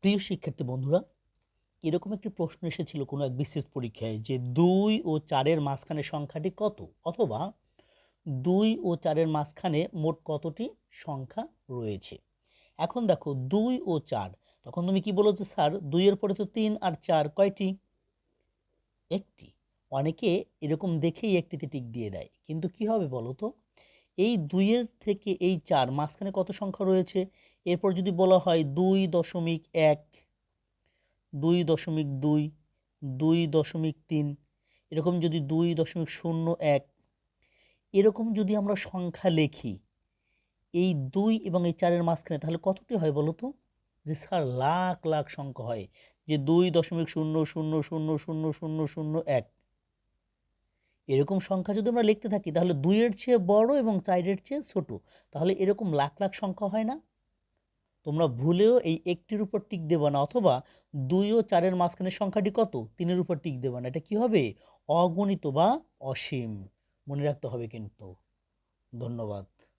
প্রিয় শিক্ষার্থী বন্ধুরা, এরকম একটি প্রশ্ন এসেছিল কোনো এক বিশেষ পরীক্ষায় যে ২ ও ৪ এর মাঝখানে সংখ্যাটি কত? অথবা ২ ও ৪ এর মাঝখানে মোট কতটি সংখ্যা রয়েছে? এখন দেখো ২ ও ৪, তখন তুমি কি বলো যে স্যার ২ এর পরে তো ৩ আর ৪ কয়টি? একটি। অনেকে এরকম দেখেই একটিতে টিক দিয়ে দেয়, কিন্তু কি হবে বলো তো? এই ২ এর থেকে এই ৪ মাঝখানে কত সংখ্যা রয়েছে? এরপর যদি বলা হয় ২.১, ২.২, ২.৩, এরকম যদি ২.০১, এরকম যদি আমরা সংখ্যা লিখি এই ২ এবং এই ৪ এর মাঝখানে, তাহলে কতটি হয় বলো তো? যে স্যার লাখ লাখ সংখ্যা হয়, যে ২.০০০০০০১, এরকম সংখ্যা যদি আমরা লিখতে থাকি তাহলে ২ এর চেয়ে বড় এবং ৪ এর চেয়ে ছোট, তাহলে এরকম লাখ লাখ সংখ্যা হয় না? তোমরা ভুলেও এই একটির উপর টিক দেবে না, অথবা ২ ও ৪ এর মাঝখানের সংখ্যাটি কত, ৩ এর উপর টিক দেবে না। এটা কি হবে? অগণিত বা অসীম। মনে রাখতে হবে কিন্তু। ধন্যবাদ।